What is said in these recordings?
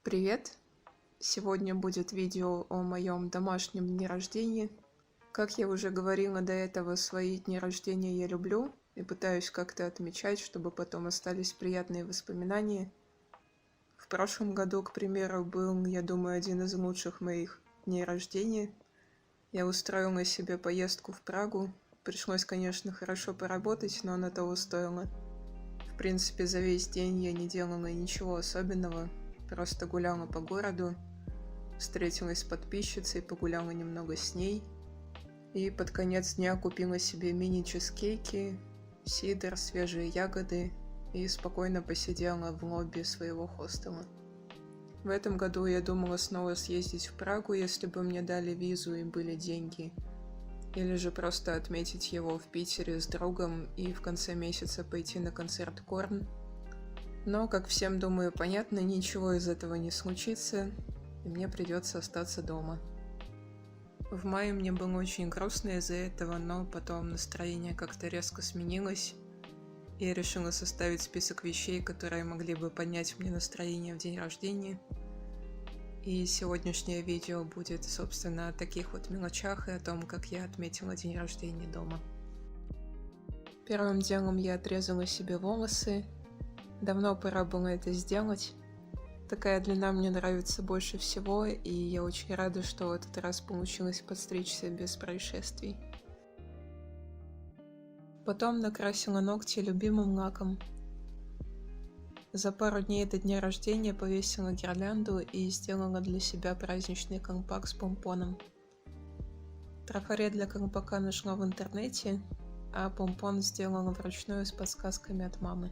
Привет! Сегодня будет видео о моем домашнем дне рождения. Как я уже говорила до этого, свои дни рождения я люблю и пытаюсь как-то отмечать, чтобы потом остались приятные воспоминания. В прошлом году, к примеру, был, я думаю, один из лучших моих дней рождения. Я устроила себе поездку в Прагу. Пришлось, конечно, хорошо поработать, но оно того стоило. В принципе, за весь день я не делала ничего особенного. Просто гуляла по городу, встретилась с подписчицей, погуляла немного с ней. И под конец дня купила себе мини-чизкейки, сидр, свежие ягоды и спокойно посидела в лобби своего хостела. В этом году я думала снова съездить в Прагу, если бы мне дали визу и были деньги. Или же просто отметить его в Питере с другом и в конце месяца пойти на концерт Корн. Но, как всем, думаю, понятно, ничего из этого не случится, и мне придется остаться дома. В мае мне было очень грустно из-за этого, но потом настроение как-то резко сменилось, и я решила составить список вещей, которые могли бы поднять мне настроение в день рождения. И сегодняшнее видео будет, собственно, о таких вот мелочах и о том, как я отметила день рождения дома. Первым делом я отрезала себе волосы. Давно пора было это сделать. Такая длина мне нравится больше всего, и я очень рада, что в этот раз получилось подстричься без происшествий. Потом накрасила ногти любимым лаком. За пару дней до дня рождения повесила гирлянду и сделала для себя праздничный колпак с помпоном. Трафарет для колпака нашла в интернете, а помпон сделала вручную с подсказками от мамы.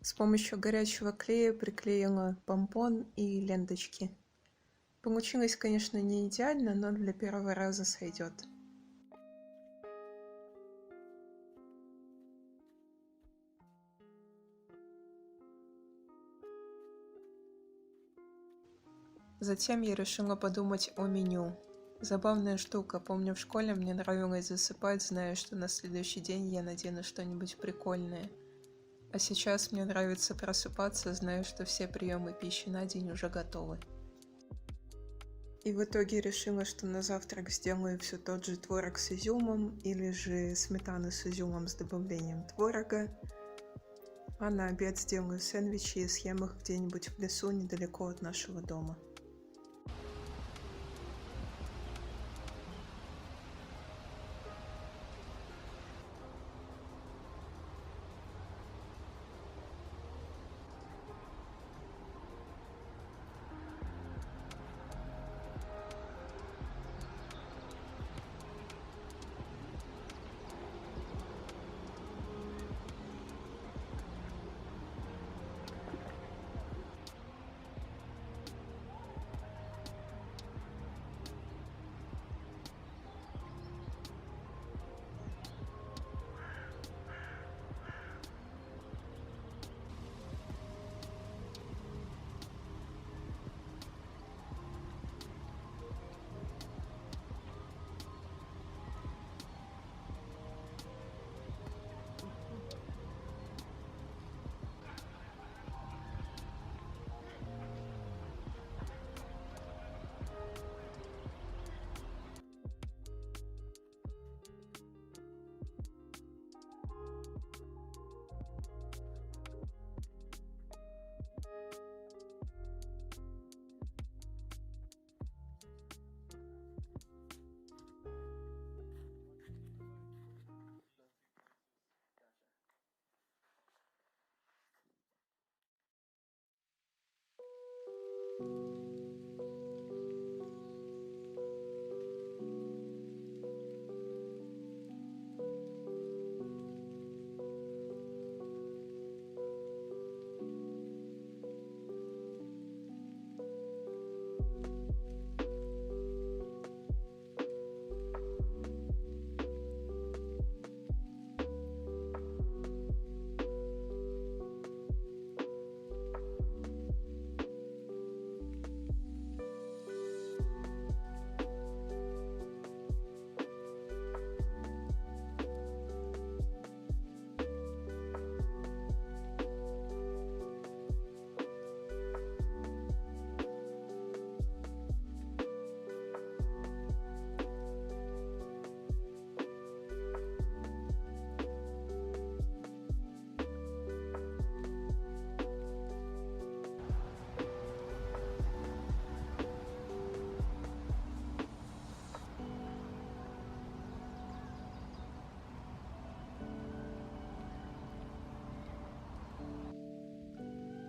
С помощью горячего клея приклеила помпон и ленточки. Получилось, конечно, не идеально, но для первого раза сойдет. Затем я решила подумать о меню. Забавная штука. Помню, в школе мне нравилось засыпать, зная, что на следующий день я надену что-нибудь прикольное. А сейчас мне нравится просыпаться, зная, что все приемы пищи на день уже готовы. И в итоге решила, что на завтрак сделаю все тот же творог с изюмом или же сметану с изюмом с добавлением творога. А на обед сделаю сэндвичи и съем их где-нибудь в лесу недалеко от нашего дома.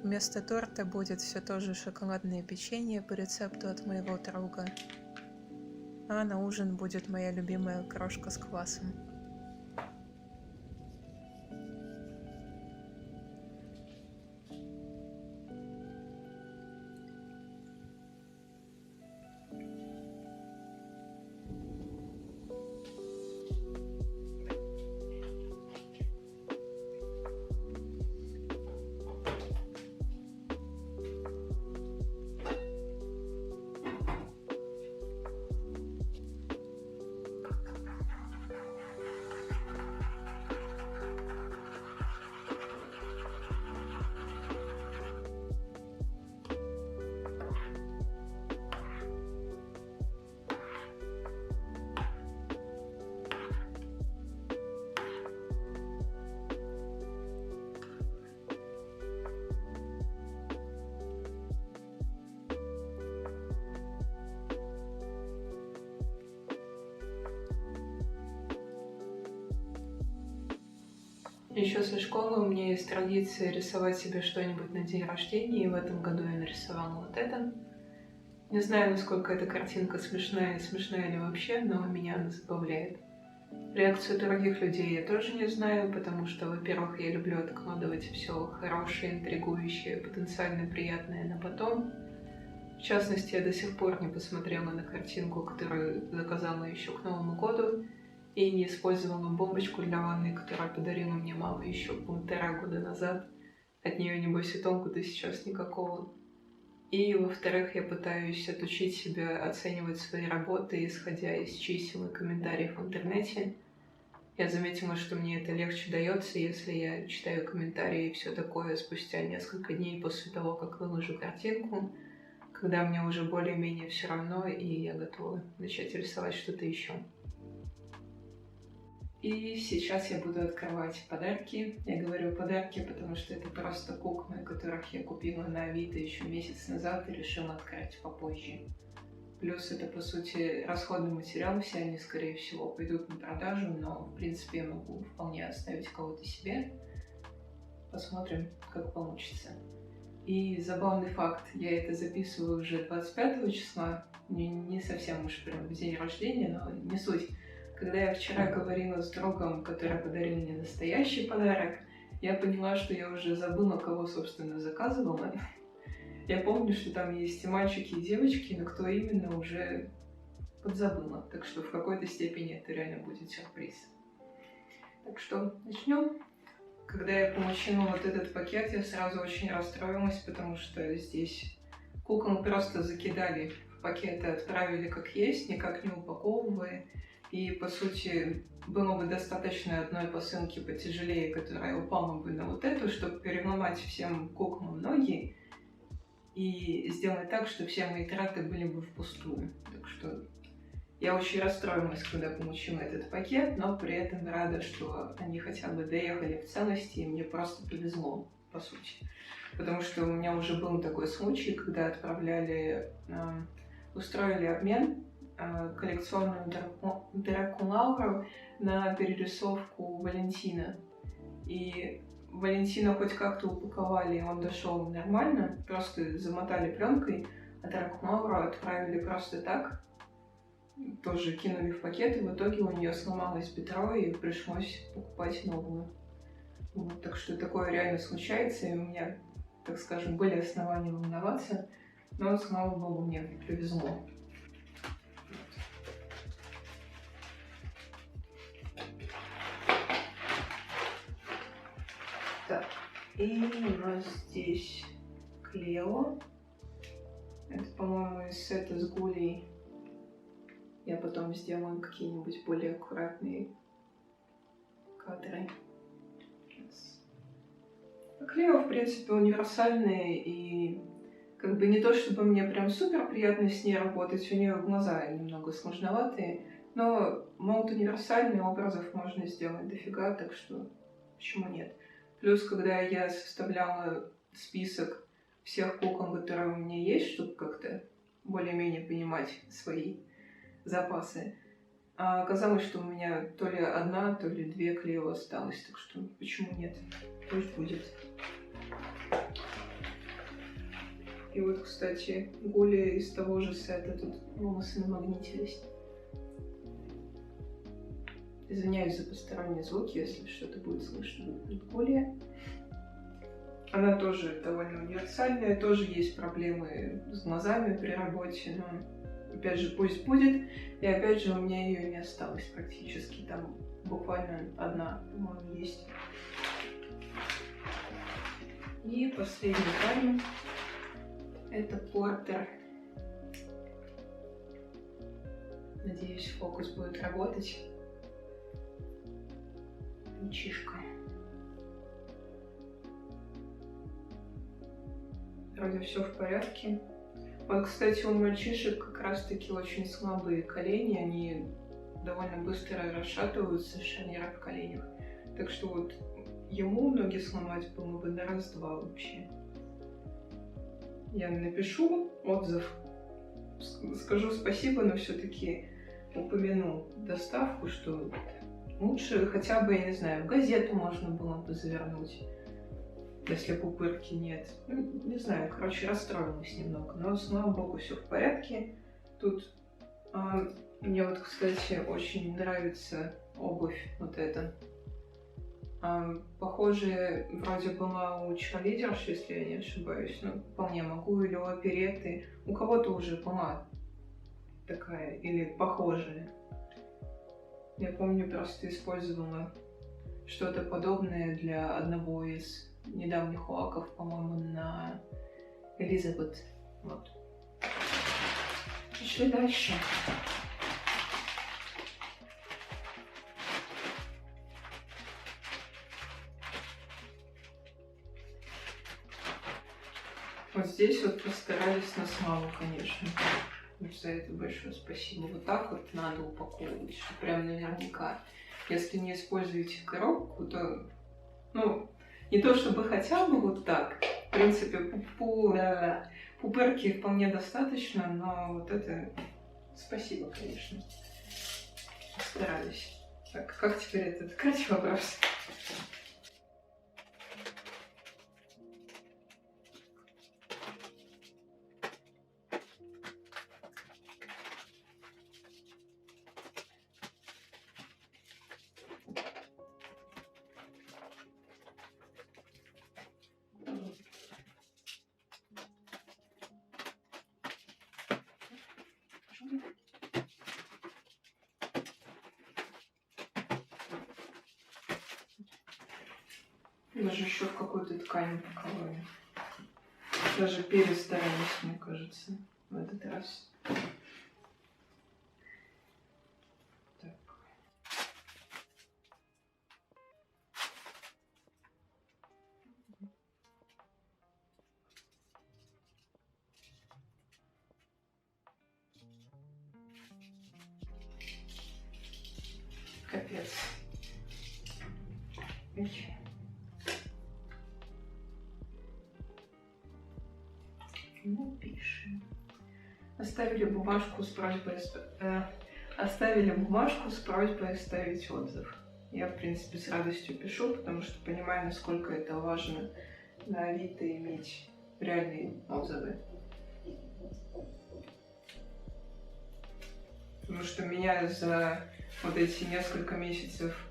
Вместо торта будет все то же шоколадное печенье по рецепту от моего друга. А на ужин будет моя любимая крошка с квасом. Еще со школы у меня есть традиция рисовать себе что-нибудь на день рождения, и в этом году я нарисовала вот это. Не знаю, насколько эта картинка смешная ли вообще, но меня она забавляет. Реакцию других людей я тоже не знаю, потому что, во-первых, я люблю откладывать все хорошее, интригующее, потенциально приятное на потом. В частности, я до сих пор не посмотрела на картинку, которую заказала еще к Новому году, и не использовала бомбочку для ванны, которую подарила мне мама еще 1,5 года назад. От нее, небось, и толку-то сейчас никакого. И, во-вторых, я пытаюсь отучить себя оценивать свои работы, исходя из чисел и комментариев в интернете. Я заметила, что мне это легче дается, если я читаю комментарии и все такое спустя несколько дней после того, как выложу картинку, когда мне уже более-менее все равно, и я готова начать рисовать что-то еще. И сейчас я буду открывать подарки. Я говорю подарки, потому что это просто куклы, которых я купила на Авито еще месяц назад и решила открыть попозже. Плюс это, по сути, расходный материал, все они, скорее всего, пойдут на продажу, но, в принципе, я могу вполне оставить кого-то себе. Посмотрим, как получится. И забавный факт, я это записываю уже 25 числа, не совсем уж прям в день рождения, но не суть. Когда я вчера говорила с другом, который подарил мне настоящий подарок, я поняла, что я уже забыла, кого, собственно, заказывала. Я помню, что там есть и мальчики, и девочки, но кто именно, уже подзабыла. Так что в какой-то степени это реально будет сюрприз. Так что начнем. Когда я получила вот этот пакет, я сразу очень расстроилась, потому что здесь кукол просто закидали в пакеты, отправили как есть, никак не упаковывая. И, по сути, было бы достаточно одной посылки потяжелее, которая упала бы на вот эту, чтобы переломать всем куклам ноги и сделать так, что все мои траты были бы впустую. Так что я очень расстроилась, когда получила этот пакет, но при этом рада, что они хотя бы доехали в целости, и мне просто повезло, по сути. Потому что у меня уже был такой случай, когда устроили обмен, коллекционную Дракулауру на перерисовку Валентина. И Валентина хоть как-то упаковали, и он дошел нормально, просто замотали пленкой, а Дракулауру отправили просто так, тоже кинули в пакет, и в итоге у нее сломалось бедро, и пришлось покупать новую. Вот, так что такое реально случается, и у меня, так скажем, были основания волноваться, но, слава богу, мне повезло. Так, и у нас здесь Клео. Это, по-моему, из сета с Гулей. Я потом сделаю какие-нибудь более аккуратные кадры. Клео, в принципе, универсальная, и как бы не то, чтобы мне прям супер приятно с ней работать, у нее глаза немного сложноватые, но молот универсальный, образов можно сделать дофига, так что почему нет. Плюс, когда я составляла список всех кукол, которые у меня есть, чтобы как-то более-менее понимать свои запасы, оказалось, что у меня то ли одна, то ли две Клео осталось, так что почему нет? Пусть будет. И вот, кстати, Гули из того же сета, тут волосы намагнитились. Извиняюсь за посторонние звуки, если что-то будет слышно. Гули. Она тоже довольно универсальная, тоже есть проблемы с глазами при работе, но опять же пусть будет. И опять же у меня ее не осталось практически, там буквально одна, по-моему, есть. И последний камень — это Портер. Надеюсь, фокус будет работать. Мальчишка. Вроде все в порядке. Вот, кстати, у мальчишек как раз-таки очень слабые колени, они довольно быстро расшатываются, шарниры в коленях. Так что вот ему ноги сломать было бы на раз-два вообще. Я напишу отзыв, скажу спасибо, но все-таки упомяну доставку, что лучше хотя бы, я не знаю, в газету можно было бы завернуть, если пупырки нет. Ну, не знаю, короче, расстроилась немного, но слава богу, все в порядке. Тут мне вот, кстати, очень нравится обувь вот эта. Похожая вроде была у Черлидерши, если я не ошибаюсь, но вполне могу, или у Оперетты. У кого-то уже была такая, или похожая. Я помню, просто использовала что-то подобное для одного из недавних лаков, по-моему, на Элизабет. Вот. Пошли дальше. Вот здесь вот постарались на славу, конечно. За это большое спасибо. Вот так вот надо упаковывать, что прям наверняка. Если не используете коробку, то, ну, не то чтобы хотя бы вот так. В принципе, пупырки вполне достаточно, но вот это спасибо, конечно. Постарались. Так, как теперь это открыть вопрос? Даже еще в какую-то ткань упаковали. Даже перестарались, мне кажется, в этот раз. Так. Капец. Ну, пишем. Оставили бумажку с просьбой оставить отзыв. Я, в принципе, с радостью пишу, потому что понимаю, насколько это важно на Авито иметь реальные отзывы. Потому что меня за вот эти несколько месяцев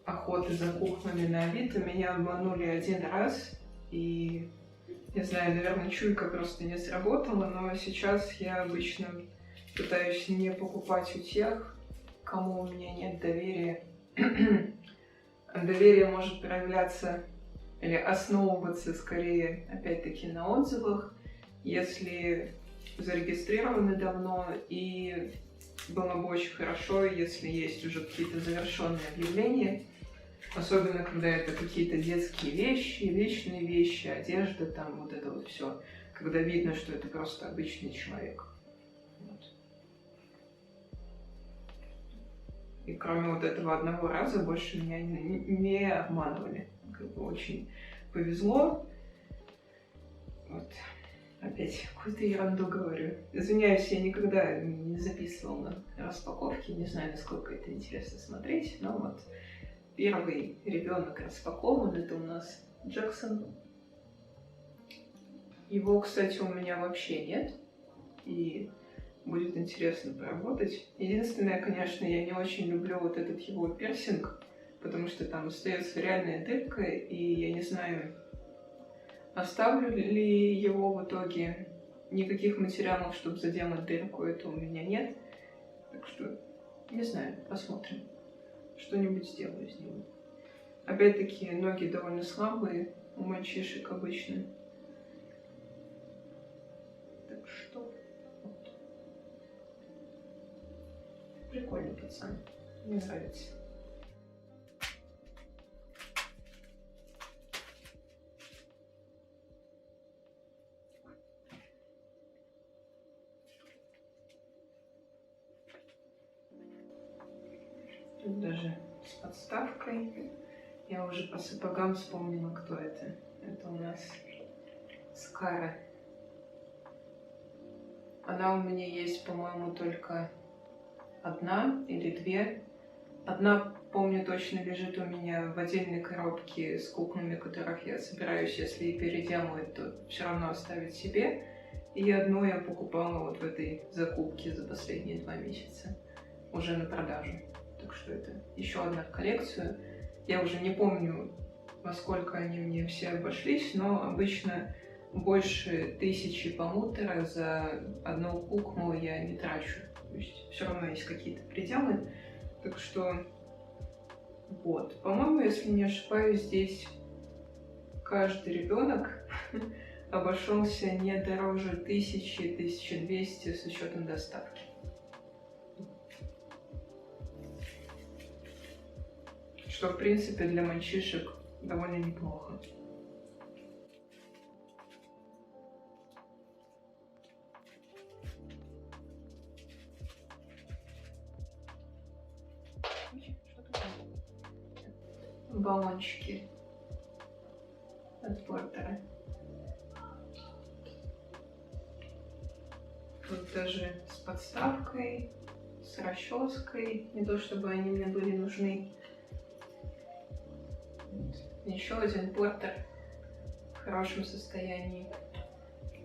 охоты за кухнями на Авито меня обманули один раз, и, не знаю, наверное, чуйка просто не сработала, но сейчас я обычно пытаюсь не покупать у тех, кому у меня нет доверия. Доверие может проявляться или основываться скорее, опять-таки, на отзывах, если зарегистрированы давно, и было бы очень хорошо, если есть уже какие-то завершенные объявления, особенно когда это какие-то детские вещи, вечные вещи, одежда, там вот это вот все, когда видно, что это просто обычный человек. Вот. И кроме вот этого одного раза больше меня не обманывали. Как бы очень повезло. Вот. Опять какую-то ерунду говорю. Извиняюсь, я никогда не записывала на распаковки, не знаю, насколько это интересно смотреть, но вот первый ребенок распакован, это у нас Джексон. Его, кстати, у меня вообще нет, и будет интересно поработать. Единственное, конечно, я не очень люблю вот этот его пирсинг, потому что там остается реальная дырка, и я не знаю, оставлю ли его в итоге. Никаких материалов, чтобы заделать дырку, это у меня нет. Так что, не знаю, посмотрим. Что-нибудь сделаю из него. Опять-таки, ноги довольно слабые у мальчишек обычно. Так что, вот. Прикольный пацан. Мне нравится. Тут даже с подставкой. Я уже по сапогам вспомнила, кто это. Это у нас Скара. Она у меня есть, по-моему, только одна или две. Одна, помню, точно лежит у меня в отдельной коробке с куклами, которых я собираюсь, если и переделывать, то все равно оставить себе. И одну я покупала вот в этой закупке за последние 2 месяца. Уже на продажу. Так что это еще одна в коллекцию. Я уже не помню, во сколько они мне все обошлись, но обычно больше 1000 за одну куклу я не трачу. То есть все равно есть какие-то пределы. Так что вот. По-моему, если не ошибаюсь, здесь каждый ребенок обошелся не дороже 1000-1200 с учетом доставки. Что, в принципе, для мальчишек довольно неплохо. Баллончики от Портера. Тут даже с подставкой, с расческой, не то чтобы они мне были нужны. Еще один Портер в хорошем состоянии.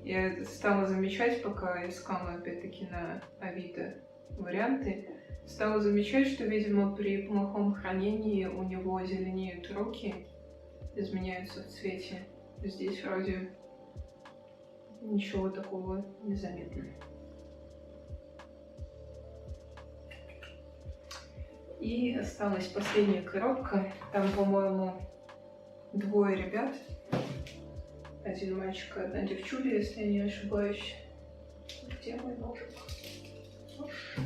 Я стала замечать, пока искала опять-таки на Авито варианты, стала замечать, что, видимо, при плохом хранении у него зеленеют руки, изменяются в цвете. Здесь вроде ничего такого не заметно. И осталась последняя коробка. Там, по-моему, 2 ребят. 1 мальчик, 1 девчуля, если я не ошибаюсь. Где мой ножик? Нож.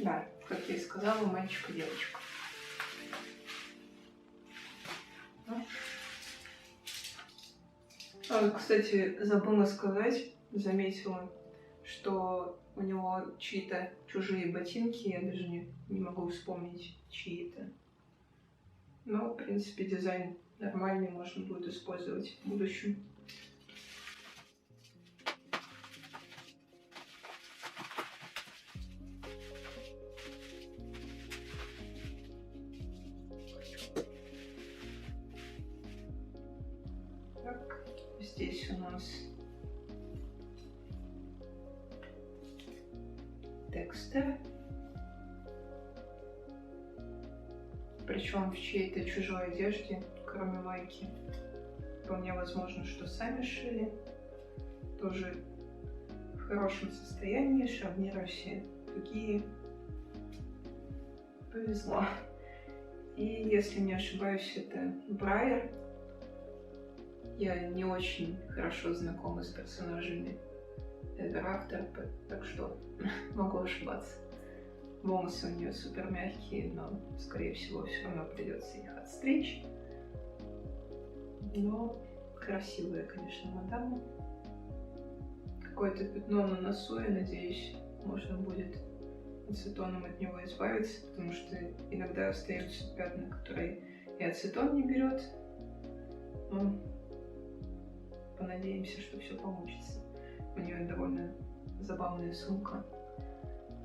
Да, как я и сказала, мальчик и девочка. Кстати, забыла сказать, заметила, что у него чьи-то чужие ботинки, я даже не могу вспомнить, чьи это. Но, в принципе, дизайн нормальный, можно будет использовать в будущем. Так, здесь у нас Декстер. Причем в чьей-то чужой одежде, кроме майки. Вполне возможно, что сами шили. Тоже в хорошем состоянии, шарниры все тугие. Повезло. И если не ошибаюсь, это Брайер. Я не очень хорошо знакома с персонажами Эдгар Автор, так что могу ошибаться. Волосы у нее супер мягкие, но, скорее всего, все равно придется их отстричь. Но красивая, конечно, мадам. какое-то пятно на носу, я надеюсь, можно будет ацетоном от него избавиться, потому что иногда остаются пятна, которые и ацетон не берет. Но понадеемся, что все получится. У нее довольно забавная сумка,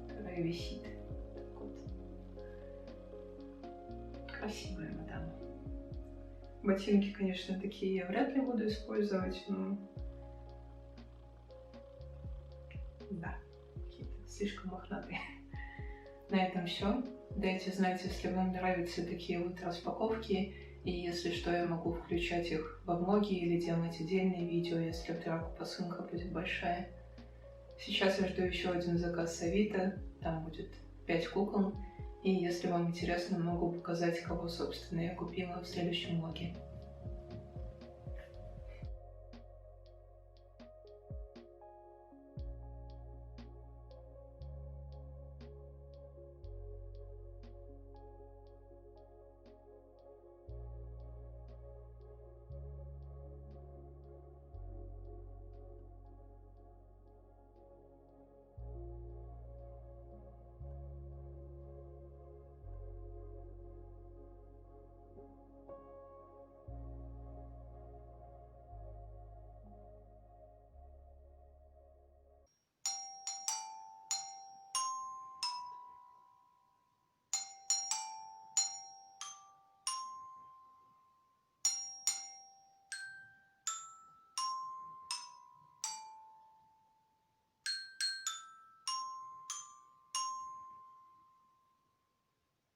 которая висит. Так вот. Красивая мадам. Ботинки, конечно, такие я вряд ли буду использовать, но да, какие-то слишком мохнатые. На этом все. Дайте знать, если вам нравятся такие вот распаковки, и если что, я могу включать их во влоги или делать отдельные видео, если вдруг посылка будет большая. Сейчас я жду еще один заказ с Авито, там будет 5 кукол, и если вам интересно, могу показать, кого, собственно, я купила в следующем влоге.